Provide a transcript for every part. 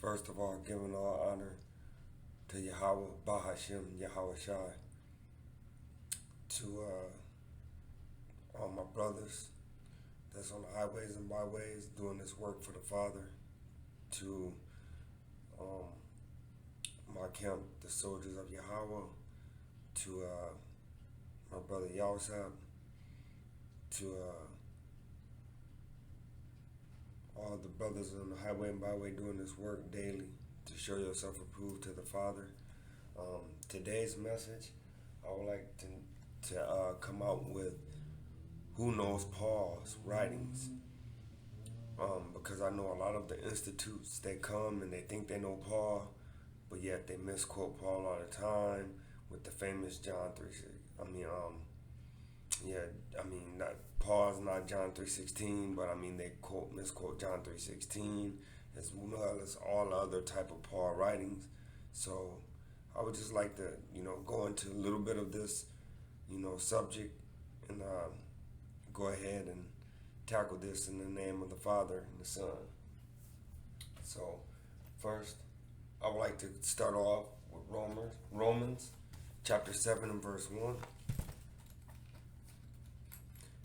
First of all, giving all honor to Yahweh, Bahashim, Yahweh Shai, to all my brothers that's on the highways and byways doing this work for the Father, to my camp, the soldiers of Yahweh, to my brother Yahusab, to all the brothers on the highway and byway doing this work daily to show yourself approved to the Father. Today's message, I would like to come out with who knows Paul's writings, because I know a lot of the institutes, they come and they think they know Paul, but yet they misquote Paul all the time with the famous John 3. Not Paul's not John 3:16, but they misquote John 3:16 as well as all other type of Paul writings. So I would just like to go into a little bit of this subject and go ahead and tackle this in the name of the Father and the Son. So first, I would like to start off with Romans chapter 7 and verse 1.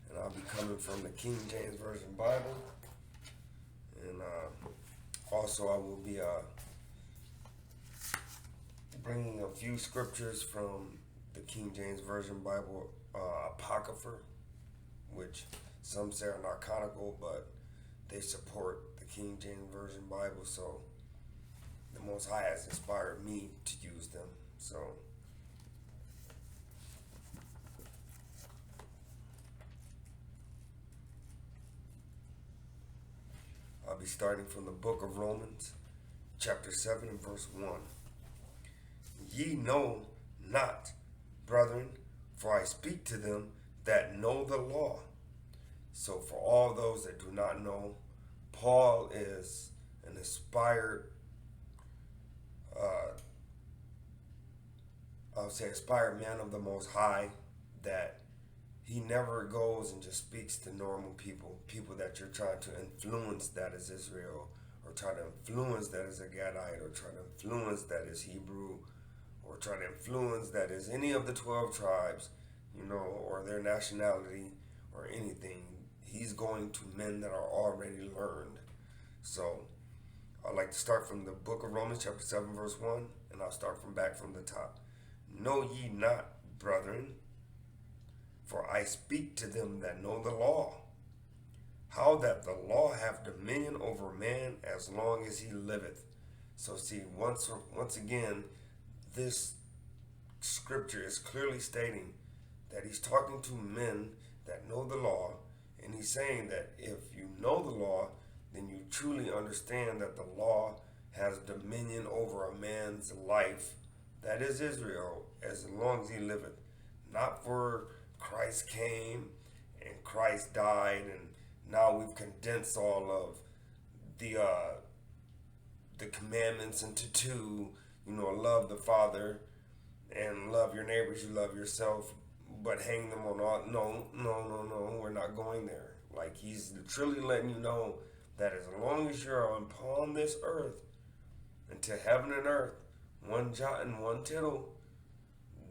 And I'll be coming from the King James Version Bible. And also I will be bringing a few scriptures from the King James Version Bible Apocrypha, which some say are not canonical, but they support the King James Version Bible. So the Most High has inspired me to use them. So I'll be starting from the book of Romans, chapter 7 and verse 1. Ye know not, brethren, for I speak to them that know the law. So for all those that do not know, Paul is an inspired, inspired man of the Most High, that he never goes and just speaks to normal people that you're trying to influence that is Israel, or try to influence that is a Gadite, or try to influence that is Hebrew, or try to influence that is any of the 12 tribes, or their nationality, or anything. He's going to men that are already learned. So I'd like to start from the book of Romans chapter 7 verse 1, and I'll start from the top. Know ye not, brethren, for I speak to them that know the law, how that the law hath dominion over man as long as he liveth. So see, once again, this scripture is clearly stating that he's talking to men that know the law, and he's saying that if you know the law, then you truly understand that the law has dominion over a man's life, that is Israel, as long as he liveth. Not for Christ came and Christ died, and now we've condensed all of the commandments into two. Love the Father and love your neighbors, you love yourself, but hang them on all. No, we're not going there. Like, he's truly letting you know that as long as you're upon this earth, into heaven and earth, one jot and one tittle,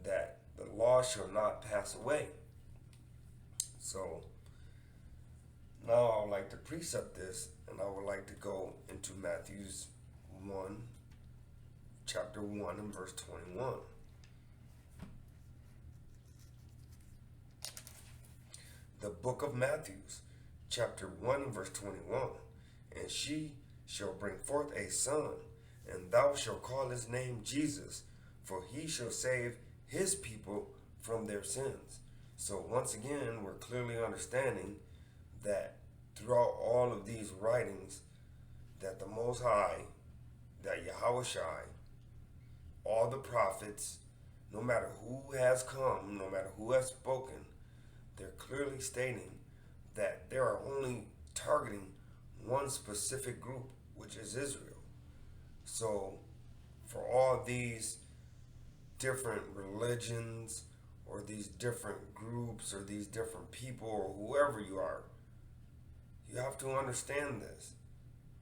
that the law shall not pass away. So now I would like to precept this, and I would like to go into Matthew's 1, chapter 1 and verse 21. The book of Matthew, chapter 1 and verse 21. And she shall bring forth a son, and thou shalt call his name Jesus, for he shall save his people from their sins. So once again, we're clearly understanding that throughout all of these writings, that the Most High, that Yahweh Shai, all the prophets, no matter who has come, no matter who has spoken, they're clearly stating that they are only targeting one specific group, which is Israel. So for all these different religions, or these different groups, or these different people, or whoever you are, you have to understand this,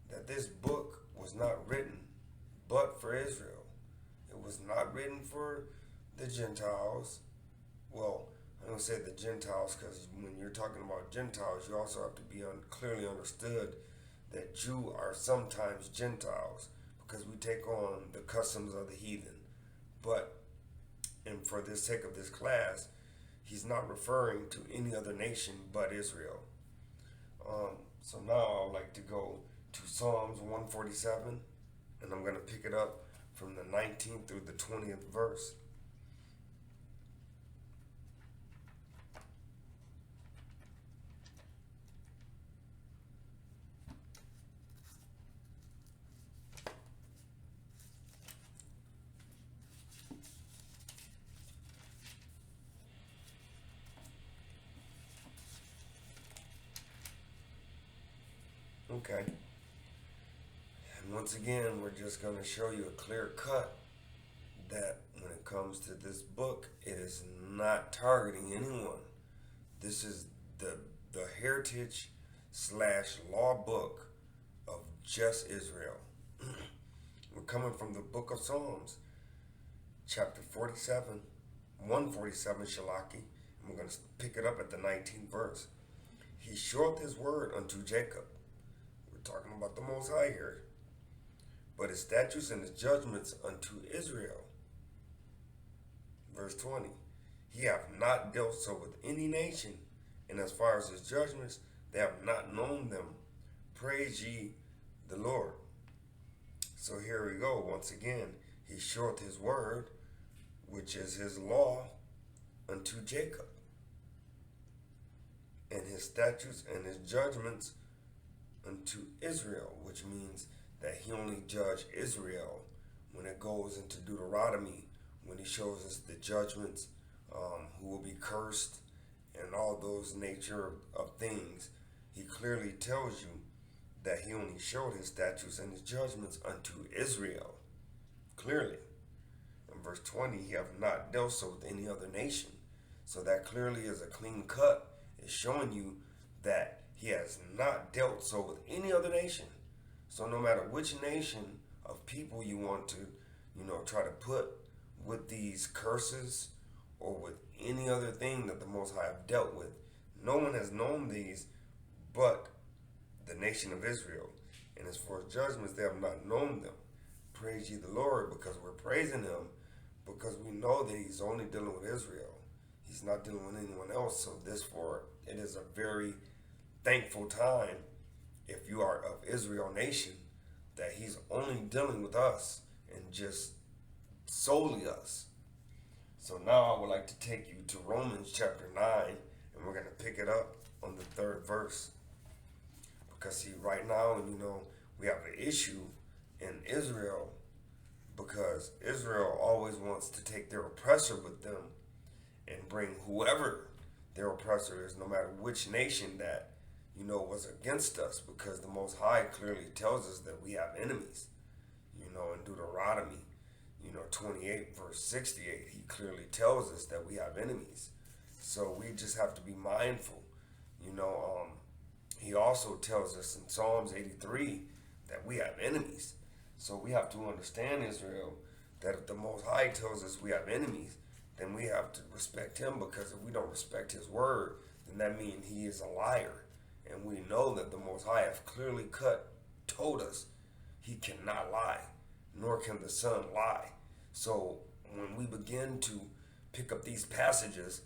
that this book was not written forbidden for the Gentiles. Well, I don't say the Gentiles because when you're talking about Gentiles, you also have to be clearly understood that Jew are sometimes Gentiles because we take on the customs of the heathen. But, and for the sake of this class, he's not referring to any other nation but Israel. So now I would like to go to Psalms 147, and I'm going to pick it up from the 19th through the 20th verse. Okay. And once again, we're just going to show you a clear cut that when it comes to this book, it is not targeting anyone. This is the heritage / law book of just Israel. We're coming from the book of Psalms, chapter 47, 147, Shalaki, and we're going to pick it up at the 19th verse. He showeth his word unto Jacob. We're talking about the Most High here. But his statutes and his judgments unto Israel. Verse 20. He hath not dealt so with any nation, and as far as his judgments, they have not known them. Praise ye the Lord. So here we go. Once again, he showeth his word, which is his law, unto Jacob, and his statutes and his judgments unto Israel, which means that he only judged Israel when it goes into Deuteronomy, when he shows us the judgments, who will be cursed, and all those nature of things. He clearly tells you that he only showed his statutes and his judgments unto Israel. Clearly. In verse 20, he hath not dealt so with any other nation. So that clearly is a clean cut. It's showing you that he has not dealt so with any other nation. So no matter which nation of people you want to, try to put with these curses or with any other thing that the Most High have dealt with, no one has known these but the nation of Israel. And as for his judgments, they have not known them. Praise ye the Lord, because we're praising him, because we know that he's only dealing with Israel. He's not dealing with anyone else. So therefore, it is a very thankful time, if you are of Israel nation, that he's only dealing with us and just solely us. So now I would like to take you to Romans chapter 9, and we're going to pick it up on the 3rd verse. Because see, right now, we have an issue in Israel, because Israel always wants to take their oppressor with them and bring whoever their oppressor is, no matter which nation that, was against us, because the Most High clearly tells us that we have enemies. In Deuteronomy, 28 verse 68, he clearly tells us that we have enemies. So we just have to be mindful. He also tells us in Psalms 83 that we have enemies. So we have to understand, Israel, that if the Most High tells us we have enemies, then we have to respect him, because if we don't respect his word, then that means he is a liar. And we know that the Most High have clearly told us he cannot lie, nor can the Son lie. So when we begin to pick up these passages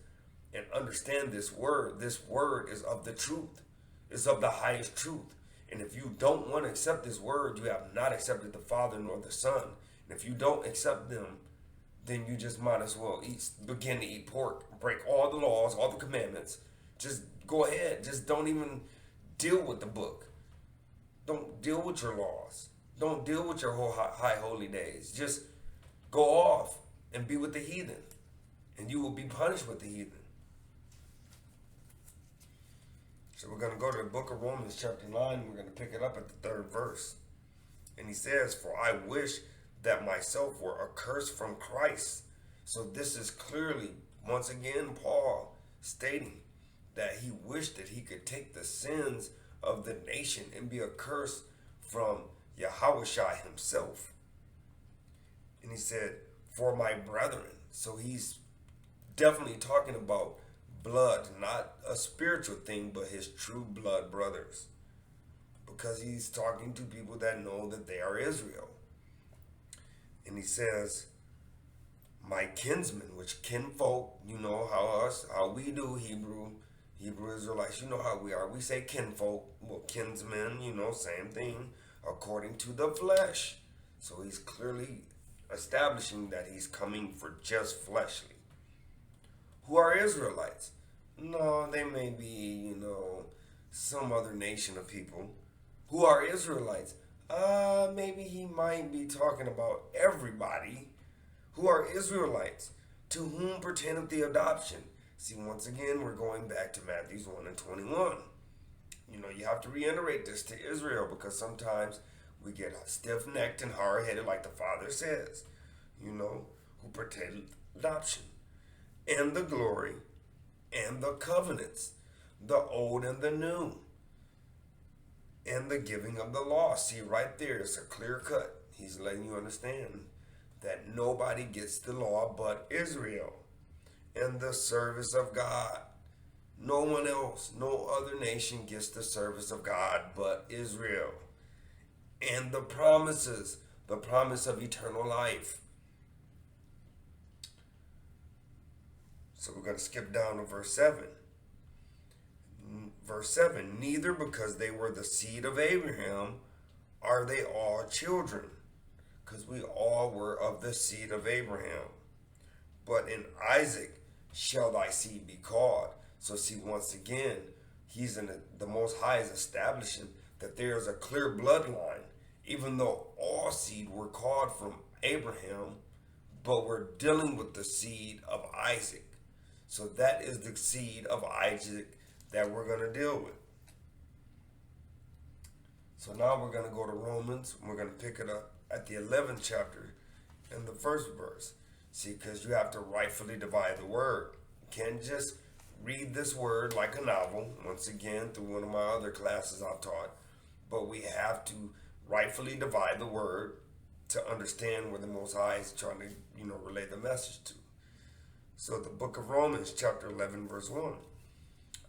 and understand this word is of the truth. It's of the highest truth. And if you don't want to accept this word, you have not accepted the Father nor the Son. And if you don't accept them, then you just might as well begin to eat pork, break all the laws, all the commandments. Just go ahead. Just don't even deal with the book. Don't deal with your laws. Don't deal with your whole high holy days. Just go off and be with the heathen, and you will be punished with the heathen. So we're going to go to the book of Romans chapter 9. We're going to pick it up at the 3rd verse. And he says, for I wish that myself were accursed from Christ. So this is clearly, once again, Paul stating that he wished that he could take the sins of the nation and be accursed from Yahushua himself. And he said, for my brethren. So he's definitely talking about blood, not a spiritual thing, but his true blood brothers. Because he's talking to people that know that they are Israel. And he says, my kinsmen, which kinfolk, you know how we do Hebrew Israelites, you know how we are. We say kinfolk, well, kinsmen, same thing, according to the flesh. So he's clearly establishing that he's coming for just fleshly. Who are Israelites? No, they may be, some other nation of people. Who are Israelites? Maybe he might be talking about everybody. Who are Israelites? To whom pertaineth the adoption? See, once again, we're going back to Matthew 1 and 21. You have to reiterate this to Israel because sometimes we get stiff-necked and hard-headed like the Father says. Who pertaineth adoption. And the glory and the covenants, the old and the new, and the giving of the law. See, right there, it's a clear cut. He's letting you understand that nobody gets the law but Israel and the service of God. No one else, no other nation gets the service of God but Israel. And the promises, the promise of eternal life. So we're going to skip down to verse 7. Verse 7, neither because they were the seed of Abraham are they all children, because we all were of the seed of Abraham. But in Isaac shall thy seed be called. So see, once again, the Most High is establishing that there is a clear bloodline, even though all seed were called from Abraham, but we're dealing with the seed of Isaac. So that is the seed of Isaac that we're going to deal with. So now we're going to go to Romans. And we're going to pick it up at the 11th chapter in the first verse. See, because you have to rightfully divide the word. You can't just read this word like a novel, once again, through one of my other classes I've taught. But we have to rightfully divide the word to understand where the Most High is trying to, relay the message to. So the book of Romans, chapter 11, verse 1.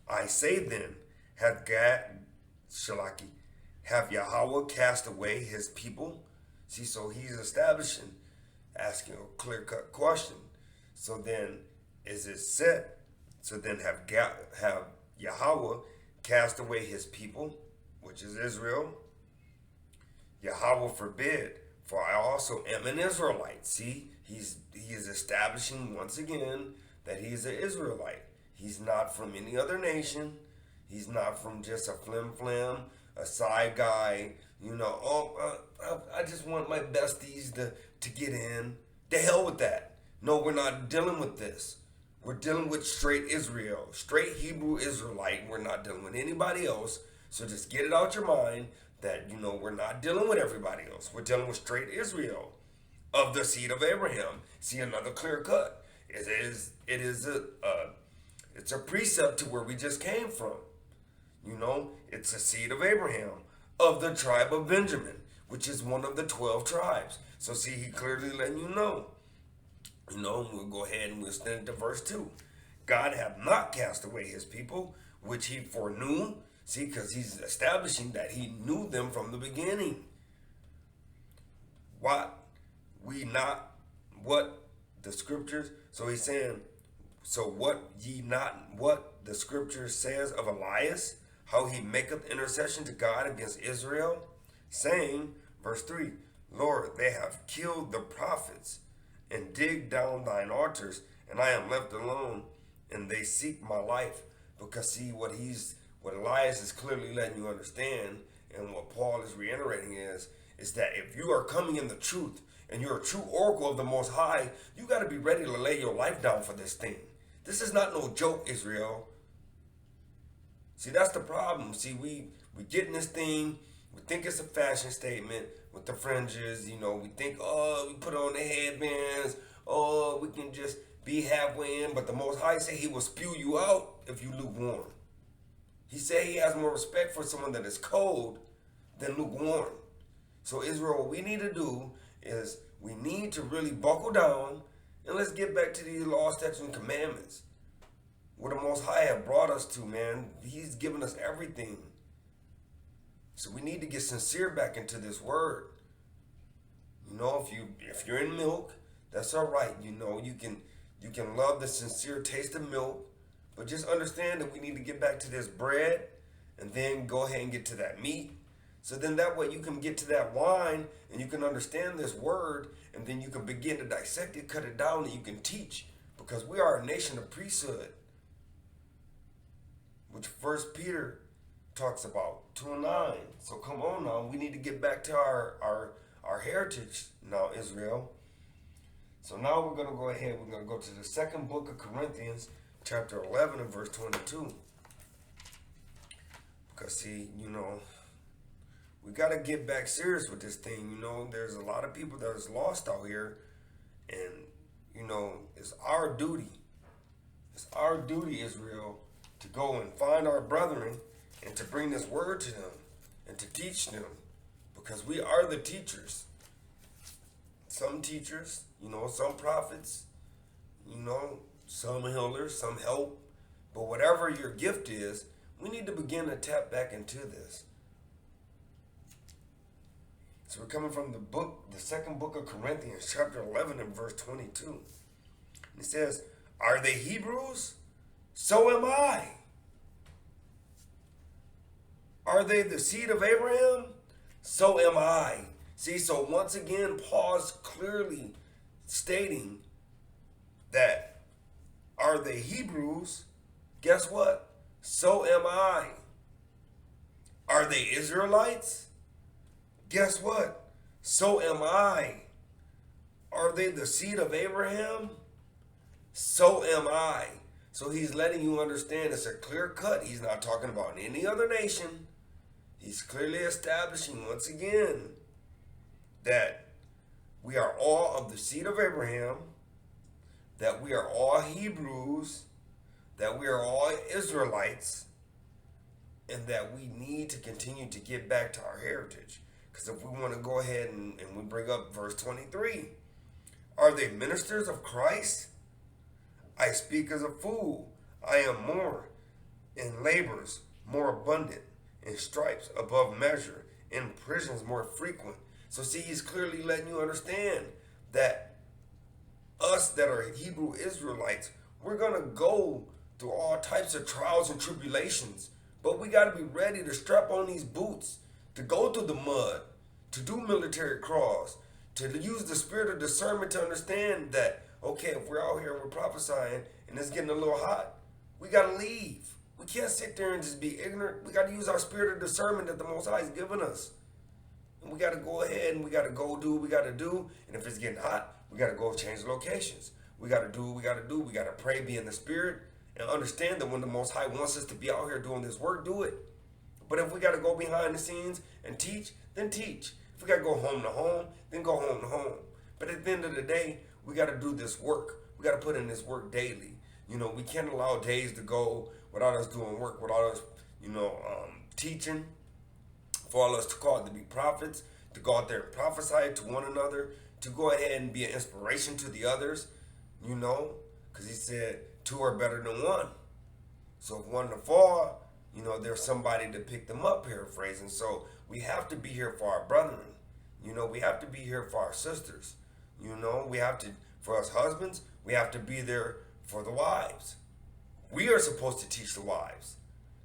I say then, have Yahweh cast away his people? See, so he's establishing, asking a clear-cut question. So then, is it said? So then have Yahweh cast away his people, which is Israel? Yahweh forbid, for I also am an Israelite. See, he is establishing once again that he is an Israelite. He's not from any other nation. He's not from just a flim-flam, a side guy. I just want my besties to get in. The hell with that. No, we're not dealing with this. We're dealing with straight Israel, straight Hebrew Israelite. We're not dealing with anybody else. So just get it out your mind that, we're not dealing with everybody else. We're dealing with straight Israel of the seed of Abraham. See, another clear cut. It's a precept to where we just came from. It's a seed of Abraham, of the tribe of Benjamin, which is one of the 12 tribes. So see, he clearly letting you know. We'll go ahead and we'll stand to verse 2. God hath not cast away his people, which he foreknew. See, because he's establishing that he knew them from the beginning. What the scriptures, so he's saying, so what ye not what the scripture says of Elias, how he maketh intercession to God against Israel, saying, verse 3, Lord, they have killed the prophets and digged down thine altars, and I am left alone, and they seek my life. Because see, what Elias is clearly letting you understand, and what Paul is reiterating is that if you are coming in the truth, and you're a true oracle of the Most High, you got to be ready to lay your life down for this thing. This is not no joke, Israel. See, that's the problem. See, we get in this thing, we think it's a fashion statement with the fringes, we think, we put on the headbands, we can just be halfway in, but the Most High say he will spew you out if you lukewarm. He said he has more respect for someone that is cold than lukewarm. So Israel, what we need to do is we need to really buckle down and let's get back to these law, statutes, and commandments. Where the Most High have brought us to, man. He's given us everything. So we need to get sincere back into this word. You know, if you're in milk, that's all right. You know, you can love the sincere taste of milk, but just understand that we need to get back to this bread and then go ahead and get to that meat. So then that way you can get to that wine and you can understand this word, and then you can begin to dissect it, cut it down, and you can teach, because we are a nation of priesthood, which First Peter talks about 2:9. So come on now, we need to get back to our heritage now, Israel. So now we're going to go ahead, we're going to go to the second book of Corinthians, chapter 11 and verse 22. Because see, you know, we got to get back serious with this thing. You know, there's a lot of people that is lost out here, and, you know, it's our duty, Israel, to go and find our brethren and to bring this word to them and to teach them, because we are the teachers. Some teachers, you know, some prophets, you know, some healers, some help, but whatever your gift is, we need to begin to tap back into this. So we're coming from the second book of Corinthians, chapter 11 and verse 22. And it says, "Are they Hebrews? So am I. Are they the seed of Abraham? So am I." See, so once again, Paul's clearly stating that, are they Hebrews? Guess what? So am I. Are they Israelites? Guess what? So am I. Are they the seed of Abraham? So am I. So he's letting you understand it's a clear cut. He's not talking about any other nation. He's clearly establishing once again that we are all of the seed of Abraham, that we are all Hebrews, that we are all Israelites, and that we need to continue to get back to our heritage. Because if we want to go ahead and we bring up verse 23, are they ministers of Christ? I speak as a fool. I am more in labors, more abundant, in stripes above measure, in prisons more frequent. So see, he's clearly letting you understand that us that are Hebrew Israelites, we're going to go through all types of trials and tribulations. But we got to be ready to strap on these boots, to go through the mud, to do military cross, to use the spirit of discernment to understand that, okay, if we're out here and we're prophesying and it's getting a little hot, we got to leave. We can't sit there and just be ignorant. We got to use our spirit of discernment that the Most High has given us. And we got to go ahead and we got to go do what we got to do. And if it's getting hot, we got to go change locations. We got to do what we got to do. We got to pray, be in the spirit, and understand that when the Most High wants us to be out here doing this work, do it. But if we got to go behind the scenes and teach, then teach. If we got to go home to home, then go home to home. But at the end of the day, we got to do this work. We got to put in this work daily. You know, we can't allow days to go without us doing work, without us, teaching, for all us to call it to be prophets, to go out there and prophesy to one another, to go ahead and be an inspiration to the others, because he said two are better than one. So if one to fall, there's somebody to pick them up, paraphrasing. So we have to be here for our brethren. We have to be here for our sisters. We have to, for us husbands, we have to be there for the wives. We are supposed to teach the wives,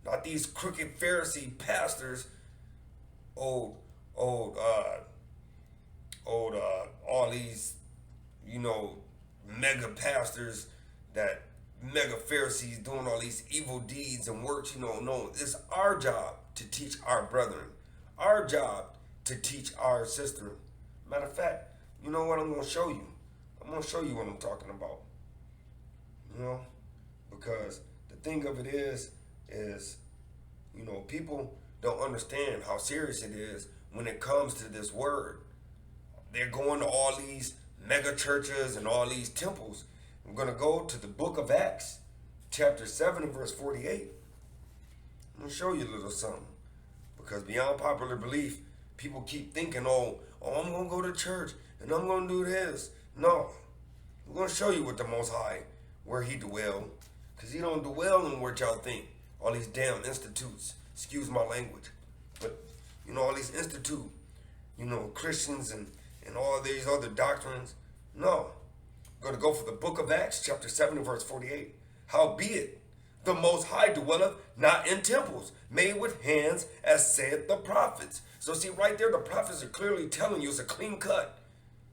not these crooked Pharisee pastors, all these, mega pastors, that mega Pharisees doing all these evil deeds and works. No, it's our job to teach our brethren, our job to teach our sister. Matter of fact, you know what I'm going to show you? I'm going to show you what I'm talking about. Because the thing of it is, people don't understand how serious it is when it comes to this word. They're going to all these mega churches and all these temples. I'm going to go to the book of Acts, chapter 7 and verse 48. I'm going to show you a little something. Because beyond popular belief, people keep thinking, I'm going to go to church and I'm going to do this. No. I'm going to show you what the Most High, where he dwell. Because he don't dwell in what y'all think. All these damn institutes. Excuse my language. But, all these institute, Christians and all these other doctrines. No. I'm going to go for the book of Acts, chapter 7 and verse 48. Howbeit, the Most High dwelleth not in temples, made with hands, as saith the prophets. So see, right there, the prophets are clearly telling you it's a clean cut.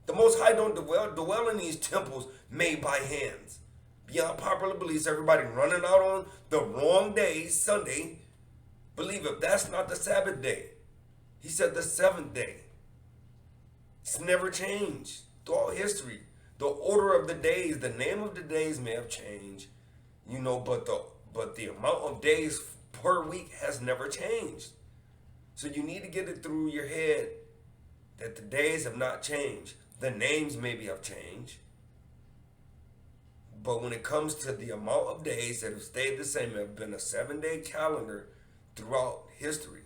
The Most High don't dwell in these temples made by hands. Beyond popular beliefs, everybody running out on the wrong day, Sunday. Believe it, that's not the Sabbath day. He said the seventh day. It's never changed throughout history. The order of the days, the name of the days may have changed, but the amount of days per week has never changed. So you need to get it through your head that the days have not changed. The names maybe have changed. But when it comes to the amount of days that have stayed the same, it have been a 7-day calendar throughout history.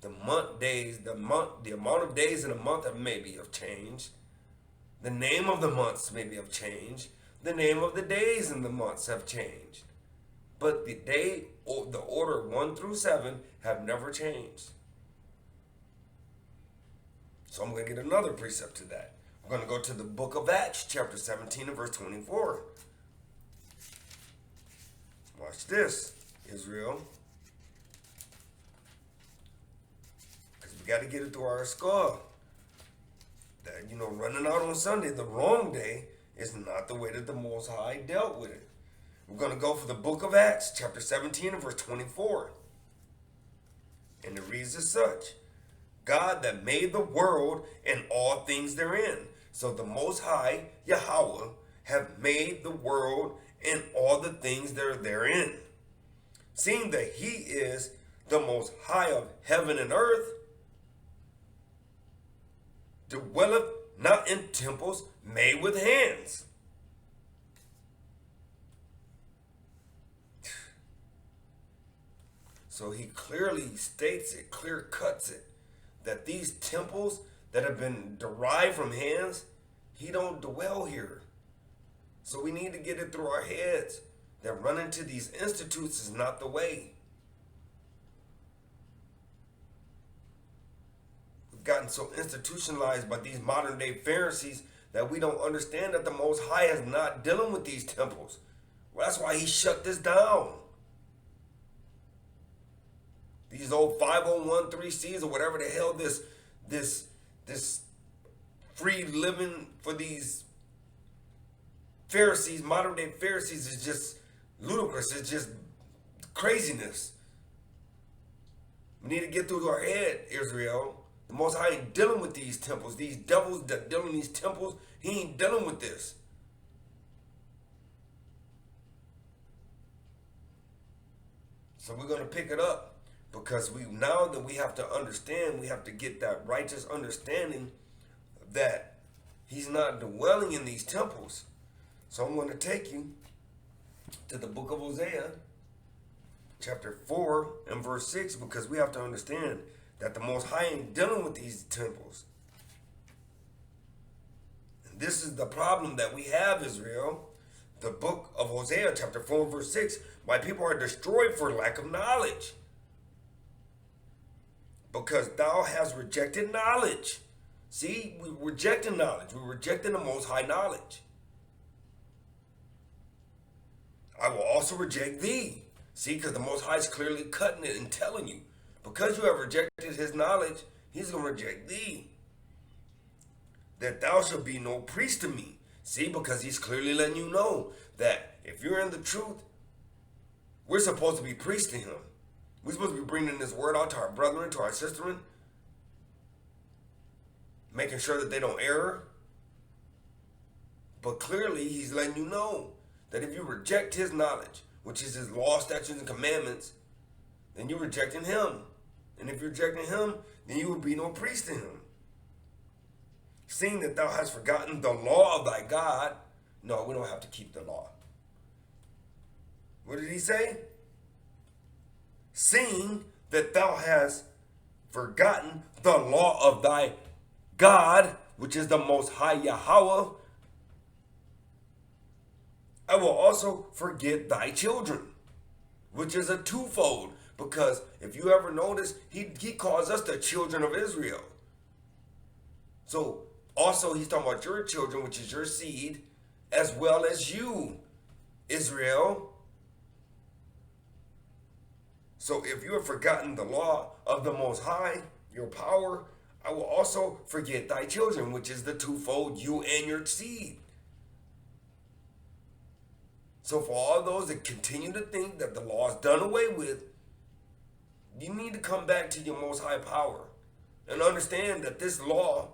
The amount of days in a month have changed. The name of the months maybe have changed. The name of the days in the months have changed. But the day, or the order 1 through 7 have never changed. So I'm going to get another precept to that. We're going to go to the book of Acts, chapter 17 and verse 24. Watch this, Israel. Because we got to get it through our skull. That, running out on Sunday, the wrong day, is not the way that the Most High dealt with it. We're going to go for the book of Acts, chapter 17 and verse 24. And it reads as such. God that made the world and all things therein. So the Most High, Yahweh, have made the world and all the things that are therein. Seeing that he is the Most High of heaven and earth, dwelleth not in temples made with hands. So he clearly states it, clear cuts it, that these temples that have been derived from hands, he don't dwell here. So we need to get it through our heads that running to these institutes is not the way. We've gotten so institutionalized by these modern day Pharisees that we don't understand that the Most High is not dealing with these temples. Well, that's why he shut this down. These old 501(c)(3)s or whatever the hell this free living for these Pharisees, modern day Pharisees, is just ludicrous. It's just craziness. We need to get through our head, Israel. The Most High ain't dealing with these temples. These devils that deal in these temples, he ain't dealing with this. So we're going to pick it up. Because now that we have to understand, we have to get that righteous understanding that he's not dwelling in these temples. So I'm going to take you to the book of Hosea, chapter 4 and verse 6, because we have to understand that the Most High ain't dealing with these temples. And this is the problem that we have, Israel. The book of Hosea, chapter 4 and verse 6, my people are destroyed for lack of knowledge. Because thou hast rejected knowledge. See, we're rejecting knowledge. We're rejecting the Most High knowledge. I will also reject thee. See, because the Most High is clearly cutting it and telling you. Because you have rejected his knowledge, he's going to reject thee. That thou shalt be no priest to me. See, because he's clearly letting you know that if you're in the truth, we're supposed to be priests to him. We're supposed to be bringing this word out to our brethren, to our sisterin, making sure that they don't err. But clearly, he's letting you know that if you reject his knowledge, which is his law, statutes, and commandments, then you're rejecting him. And if you're rejecting him, then you will be no priest to him. Seeing that thou hast forgotten the law of thy God. No, we don't have to keep the law. What did he say? Seeing that thou hast forgotten the law of thy God, which is the Most High Yahweh, I will also forget thy children, which is a twofold. Because if you ever notice, he calls us the children of Israel. So also he's talking about your children, which is your seed, as well as you, Israel. So if you have forgotten the law of the Most High, your power, I will also forget thy children, which is the twofold, you and your seed. So for all those that continue to think that the law is done away with, you need to come back to your Most High power and understand that this law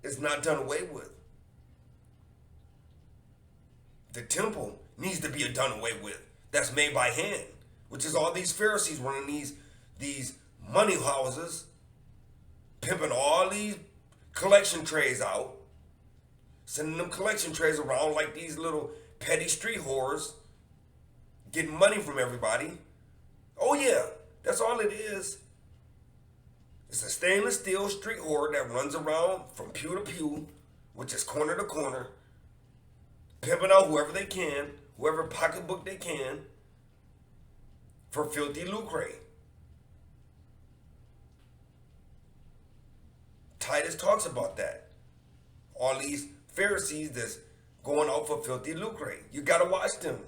is not done away with. The temple needs to be done away with. That's made by hand, which is all these Pharisees running these money houses, pimping all these collection trays out, sending them collection trays around like these little petty street whores, getting money from everybody. Oh yeah, that's all it is. It's a stainless steel street whore that runs around from pew to pew, which is corner to corner, pimping out whoever they can, whoever pocketbook they can, for filthy lucre. Titus talks about that. All these Pharisees that's going out for filthy lucre. You got to watch them.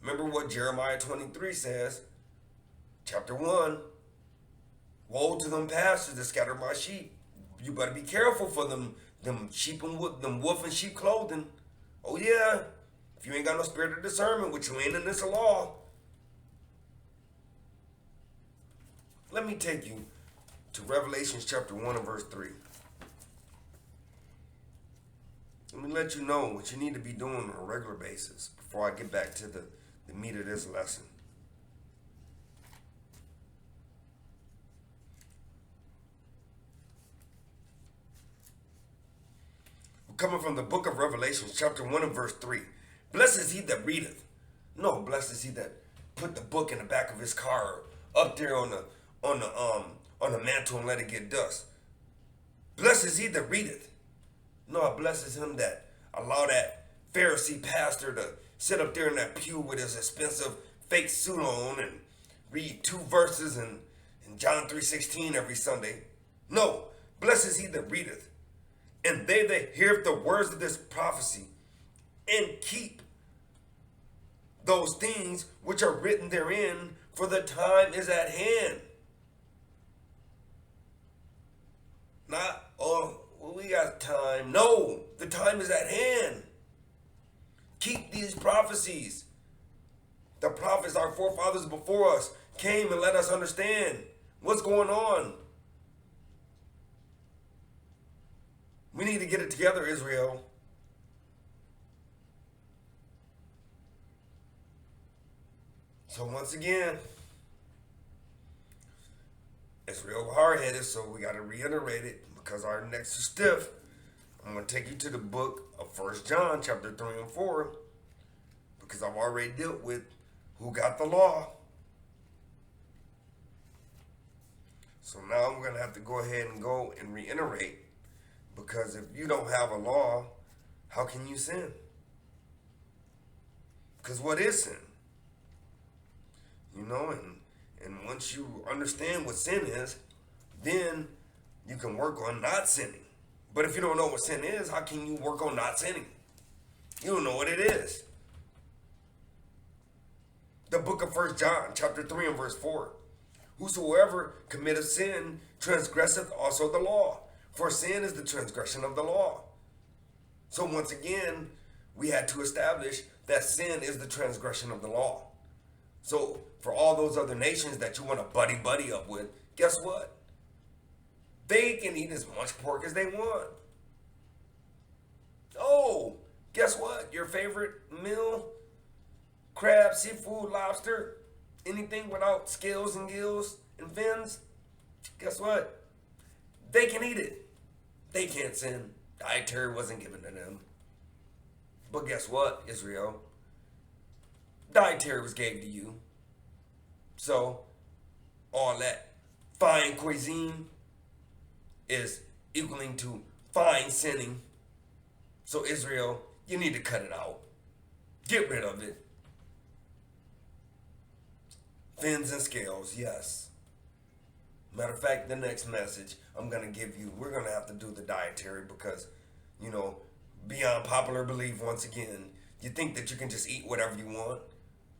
Remember what Jeremiah 23 says, chapter 1. Woe to them pastors that scatter my sheep. You better be careful for them sheep and them wolf and sheep clothing. Oh yeah, if you ain't got no spirit of discernment, which you ain't in this law. Let me take you to Revelation chapter 1 and verse 3. Let me let you know what you need to be doing on a regular basis before I get back to the meat of this lesson. We're coming from the book of Revelation, chapter 1 and verse 3. Blessed is he that readeth. No, blessed is he that put the book in the back of his car up there on the mantle and let it get dust. Blessed is he that readeth. No, blessed is him that allow that Pharisee pastor to sit up there in that pew with his expensive fake suit on and read 2 verses in John 3:16 every Sunday. No, blessed is he that readeth, and they that hear the words of this prophecy, and keep those things which are written therein, for the time is at hand. Not, oh, well, we got time. No, the time is at hand. Keep these prophecies. The prophets, our forefathers before us, came and let us understand what's going on. We need to get it together, Israel. So once again, it's real hard-headed, so we got to reiterate it because our necks are stiff. I'm going to take you to the book of 1 John chapter 3 and 4 because I've already dealt with who got the law. So now I'm going to have to go ahead and go and reiterate, because if you don't have a law, how can you sin? Because what is sin? You know, and once you understand what sin is, then you can work on not sinning. But if you don't know what sin is, how can you work on not sinning? You don't know what it is. The book of 1 John, chapter 3 and verse 4. Whosoever committeth sin transgresseth also the law, for sin is the transgression of the law. So once again, we had to establish that sin is the transgression of the law. So for all those other nations that you want to buddy up with, guess what? They can eat as much pork as they want. Oh, guess what? Your favorite meal? Crab, seafood, lobster, anything without scales and gills and fins? Guess what? They can eat it. They can't sin. Dietary wasn't given to them. But guess what, Israel? Dietary was gave to you. So, all that fine cuisine is equaling to fine sinning. So Israel, you need to cut it out. Get rid of it. Fins and scales, yes. Matter of fact, the next message I'm going to give you, we're going to have to do the dietary because, beyond popular belief, once again, you think that you can just eat whatever you want.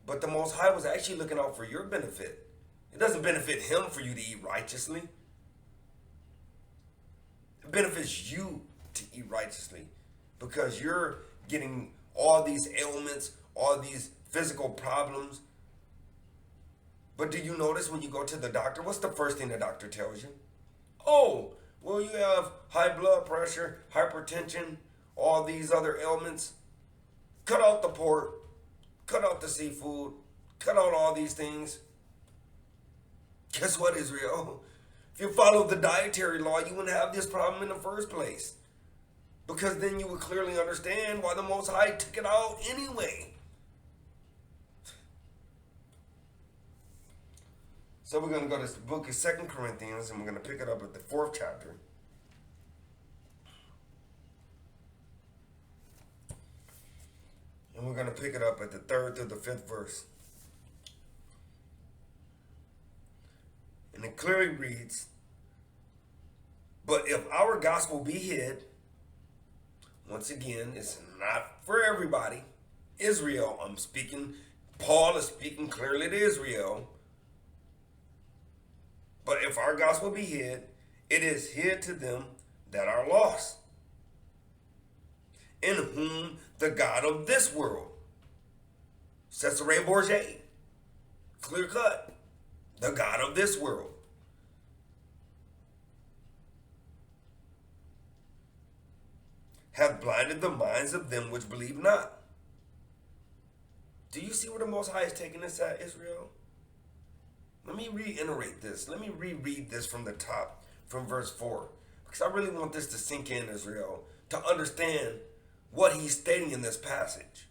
But the Most High was actually looking out for your benefit. It doesn't benefit him for you to eat righteously. It benefits you to eat righteously because you're getting all these ailments, all these physical problems. But do you notice when you go to the doctor, what's the first thing the doctor tells you? Oh, well, you have high blood pressure, hypertension, all these other ailments. Cut out the pork, cut out the seafood, cut out all these things. Guess what, Israel? If you followed the dietary law, you wouldn't have this problem in the first place. Because then you would clearly understand why the Most High took it out anyway. So we're going to go to the book of 2 Corinthians, and we're going to pick it up at the 4th chapter. And we're going to pick it up at the 3rd through the 5th verse. And it clearly reads, but if our gospel be hid, once again, it's not for everybody. Israel, I'm speaking, Paul is speaking clearly to Israel. But if our gospel be hid, it is hid to them that are lost, in whom the God of this world, Cesare Borgia, clear cut, the God of this world, hath blinded the minds of them which believe not. Do you see where the Most High is taking us at, Israel? Let me reiterate this. Let me reread this from the top, from verse 4. Because I really want this to sink in, Israel, to understand what he's stating in this passage.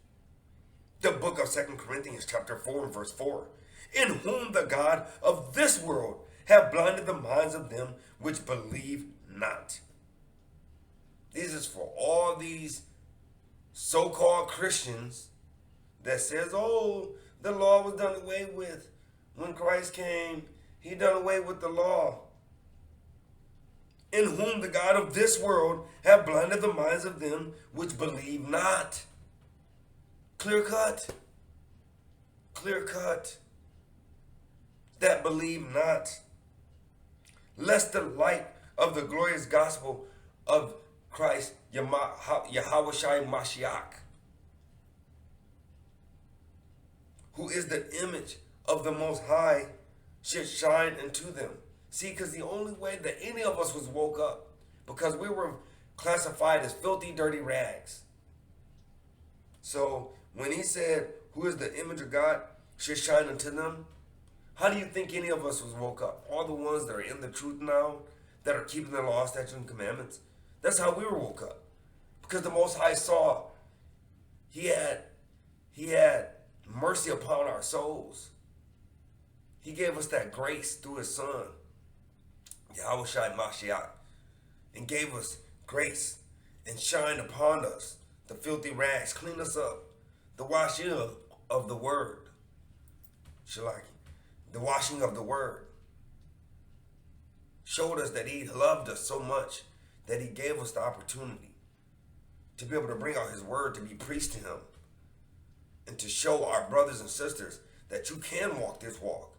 The book of 2 Corinthians chapter 4 and verse 4. In whom the God of this world have blinded the minds of them which believe not. This is for all these so-called Christians that says, oh, the law was done away with. When Christ came, he done away with the law. In whom the God of this world have blinded the minds of them which believe not. Clear cut. Clear cut. That believe not. Lest the light of the glorious gospel of Christ, Yahushua Mashiach, who is the image of the Most High, should shine into them. See, because the only way that any of us was woke up, because we were classified as filthy, dirty rags. So when he said, who is the image of God, should shine into them, how do you think any of us was woke up? All the ones that are in the truth now, that are keeping the law, statutes, and commandments. That's how we were woke up. Because the Most High saw he had mercy upon our souls. He gave us that grace through his son, Yahushua Mashiach, and gave us grace and shined upon us the filthy rags, clean us up, the washing of the word, Shalaki, the washing of the word, showed us that he loved us so much that he gave us the opportunity to be able to bring out his word, to be preached to him, and to show our brothers and sisters that you can walk this walk.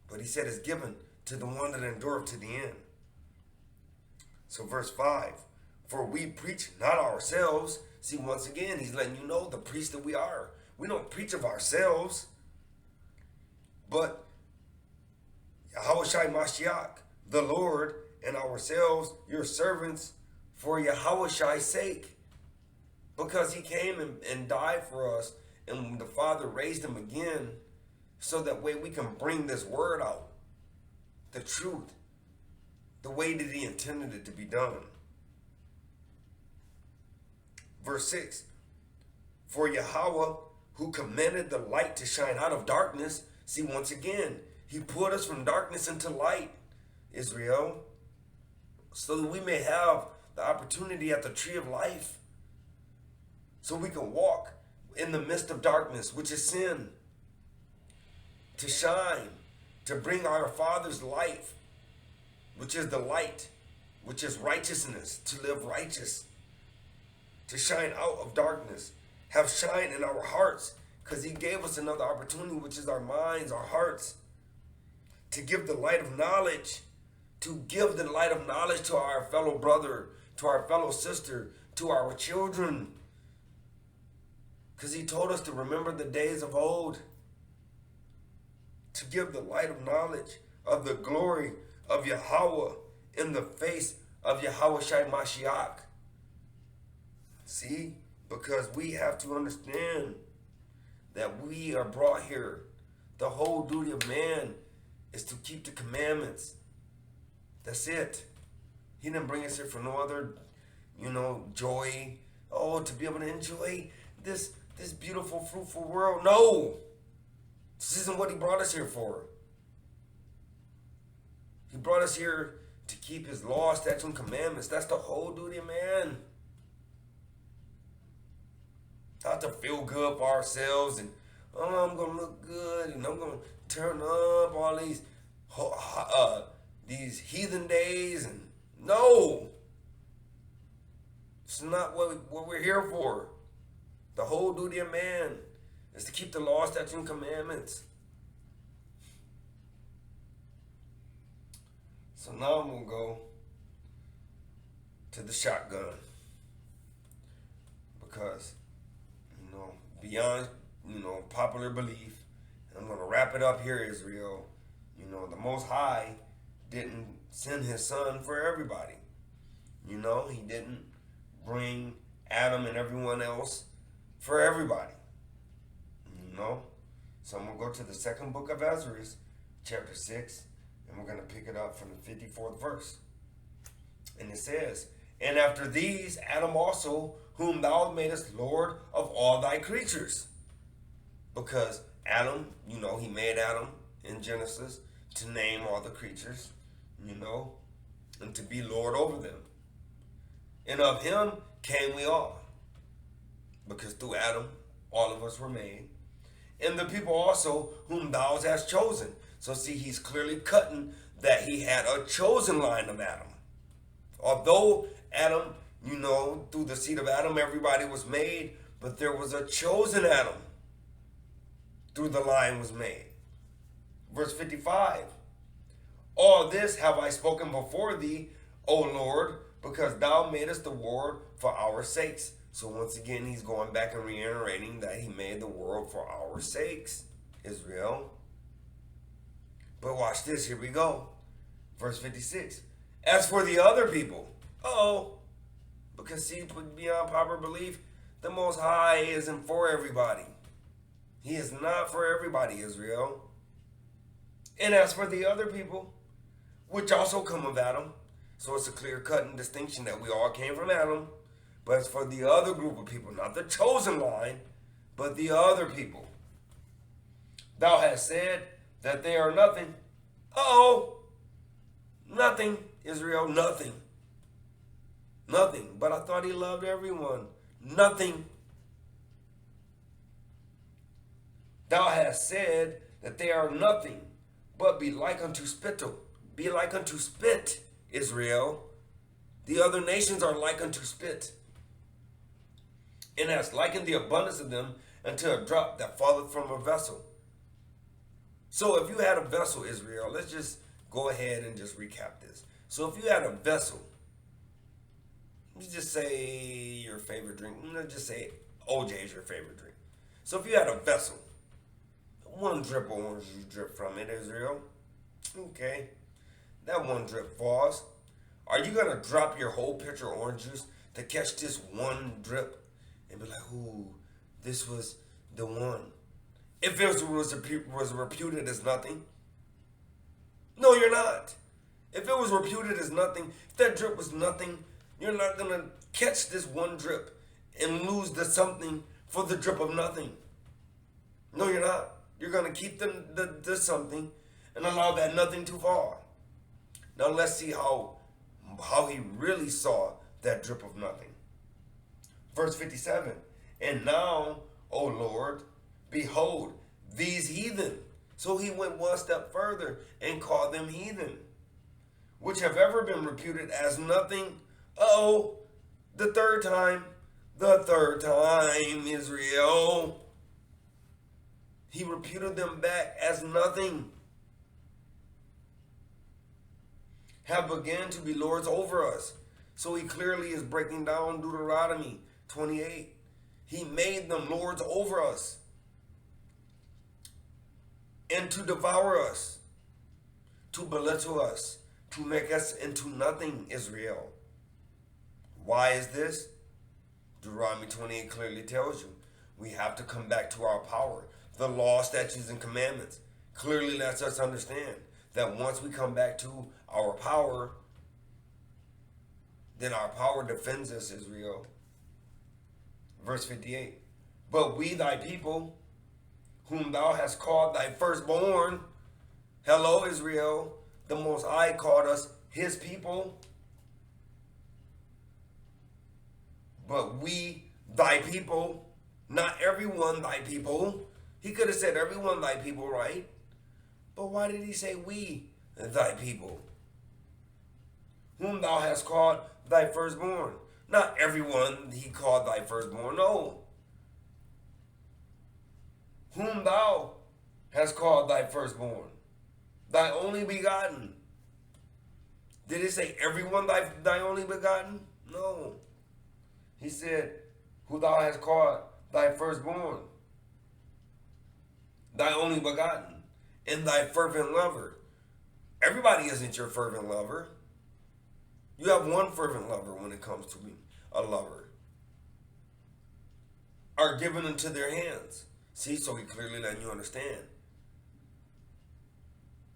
But he said it's given to the one that endureth to the end. So verse 5, for we preach not ourselves. See, once again, he's letting you know the priest that we are. We don't preach of ourselves, but Yahushua Mashiach, the Lord, and ourselves, your servants, for Yahushua's sake. Because he came and died for us, and the Father raised him again, so that way we can bring this word out, the truth, the way that he intended it to be done. Verse 6, for Yahweh, who commanded the light to shine out of darkness. See, once again, he put us from darkness into light, Israel. so that we may have the opportunity at the tree of life, so we can walk in the midst of darkness, which is sin, to shine, to bring our Father's life, which is the light, which is righteousness, to live righteous, to shine out of darkness, have shine in our hearts, because he gave us another opportunity, which is our minds, our hearts, to give the light of knowledge, to give the light of knowledge to our fellow brother, to our fellow sister, to our children. Because he told us to remember the days of old, to give the light of knowledge of the glory of Yahweh in the face of Yahweh Shai Mashiach. See, because we have to understand that we are brought here. The whole duty of man is to keep the commandments. That's it. He didn't bring us here for no other, joy. Oh, to be able to enjoy this beautiful, fruitful world. No. This isn't what he brought us here for. He brought us here to keep his law, statutes, and commandments. That's the whole duty of man. Not to feel good for ourselves and, I'm going to look good and I'm going to turn up all these heathen days. And no. It's not what we're here for. The whole duty of man is to keep the law, statutes, and commandments. So now I'm going to go to the shotgun. Because, beyond, popular belief, and I'm going to wrap it up here, Israel. The Most High didn't send his son for everybody. He didn't bring Adam and everyone else for everybody. So I'm going to go to the second book of Ezra, chapter 6, and we're going to pick it up from the 54th verse. And it says, "And after these, Adam also, whom thou madest Lord of all thy creatures." Because Adam, he made Adam in Genesis to name all the creatures, and to be Lord over them. And of him came we all. Because through Adam, all of us were made. And the people also whom thou hast chosen. So see, he's clearly cutting that he had a chosen line of Adam. Although Adam, through the seed of Adam, everybody was made, but there was a chosen Adam through the line was made. Verse 55, "All this have I spoken before thee, O Lord, because thou madest the world for our sakes." So once again, he's going back and reiterating that he made the world for our sakes, Israel. But watch this, here we go. Verse 56, "As for the other people," because see, beyond popular belief, the Most High isn't for everybody. He is not for everybody, Israel. "And as for the other people, which also come of Adam," so it's a clear-cut distinction that we all came from Adam. But as for the other group of people, not the chosen line, but the other people, "Thou hast said that they are nothing." Nothing, Israel, nothing. Nothing. But I thought he loved everyone. Nothing. "Thou hast said that they are nothing, but be like unto spittle." Be like unto spit, Israel. The other nations are like unto spit. "And hast likened the abundance of them unto a drop that falleth from a vessel." So if you had a vessel, Israel, let's just go ahead and just recap this. So if you had a vessel, let's just say your favorite drink. Let's just say OJ is your favorite drink. So if you had a vessel, one drip of orange juice drip from it, Israel. Okay. That one drip falls. Are you going to drop your whole pitcher of orange juice to catch this one drip and be like, "Ooh, this was the one"? If it was reputed as nothing? No, you're not. If it was reputed as nothing, if that drip was nothing, you're not going to catch this one drip and lose the something for the drip of nothing. No, you're not. You're going to keep the something and allow that nothing to fall. Now let's see how how he really saw that drip of nothing. Verse 57, and now, O Lord, behold, these heathen. So he went one step further and called them heathen, which have ever been reputed as nothing. Oh, the third time, Israel. He reputed them back as nothing. Have begun to be lords over us. So he clearly is breaking down Deuteronomy 28. He made them lords over us and to devour us, to belittle us, to make us into nothing, Israel. Why is this? Deuteronomy 28 clearly tells you we have to come back to our power. The law, statutes, and commandments clearly lets us understand that once we come back to our power, then our power defends us, Israel. Verse 58. But we thy people, whom thou hast called thy firstborn, hello, Israel, the Most High called us his people. But we thy people, not everyone thy people. He could have said everyone thy people, right? But why did he say we thy people? Whom thou hast called thy firstborn. Not everyone he called thy firstborn, no. Whom thou hast called thy firstborn, thy only begotten. Did it say everyone thy only begotten? No. He said, who thou hast called thy firstborn, thy only begotten, and thy fervent lover. Everybody isn't your fervent lover. You have one fervent lover when it comes to a lover. Are given into their hands. See, so he clearly letting you understand.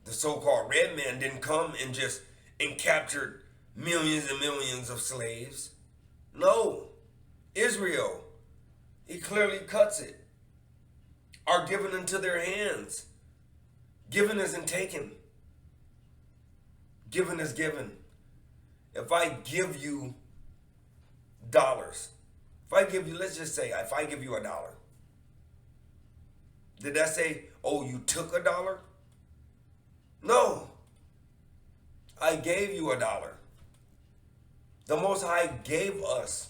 The so-called red man didn't come and captured millions and millions of slaves. No. Israel, he clearly cuts it. Are given into their hands. Given isn't taken. Given is given. If I give you dollars, let's just say, if I give you $1, did that say, oh, you took $1? No. I gave you $1. The Most High gave us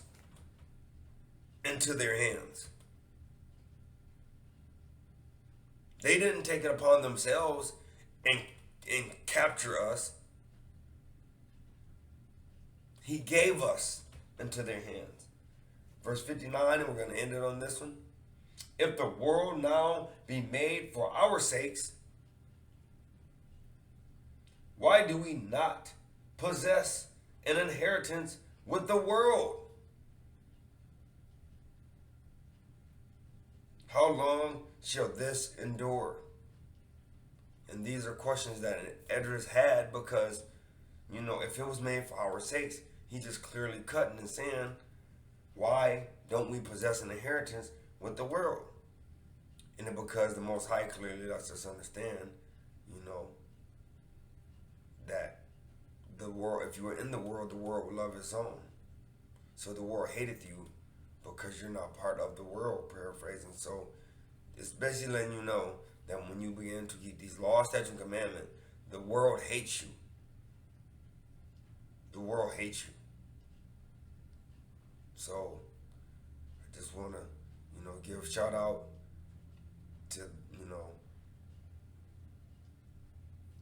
into their hands. They didn't take it upon themselves and capture us. He gave us into their hands. Verse 59, and we're going to end it on this one. If the world now be made for our sakes, why do we not possess an inheritance with the world? How long shall this endure? And these are questions that Esdras had because, if it was made for our sakes, he just clearly cutting and saying, why don't we possess an inheritance with the world? And because the Most High clearly lets us understand, that the world, if you were in the world would love its own. So the world hated you because you're not part of the world, paraphrasing. So it's basically letting you know that when you begin to keep these laws, statutes, and commandments, the world hates you. The world hates you. So I just want to, give a shout out to,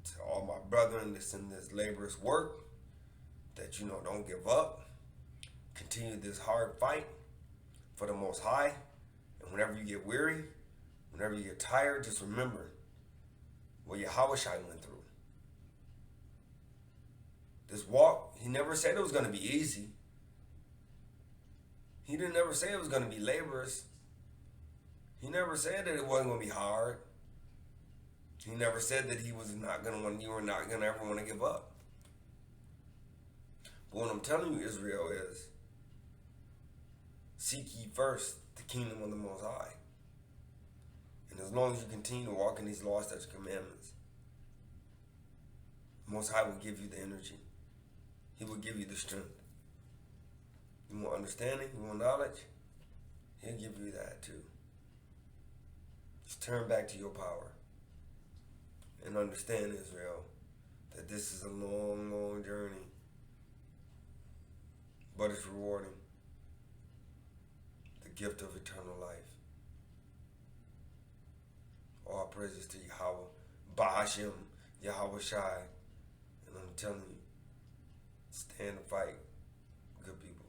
to all my brethren that's in this laborious work, that, don't give up. Continue this hard fight for the Most High. And whenever you get weary, whenever you get tired, just remember what Yahweh Shai went through. This walk, he never said it was going to be easy. He didn't ever say it was going to be laborious. He never said that it wasn't going to be hard. He never said that you were not going to ever want to give up. But what I'm telling you, Israel, is seek ye first the kingdom of the Most High. And as long as you continue to walk in these laws, statutes, and commandments, the Most High will give you the energy. He will give you the strength. You want understanding? You want knowledge? He'll give you that too. Just turn back to your power and understand, Israel, that this is a long, long journey, but it's rewarding. The gift of eternal life. All praises to Yahweh, Bahashem, Yahweh Shai. And I'm telling you, stand and fight, good people.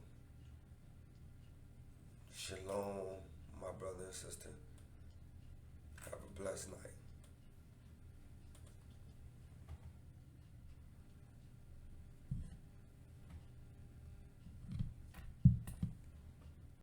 Shalom, my brother and sister. Have a blessed night.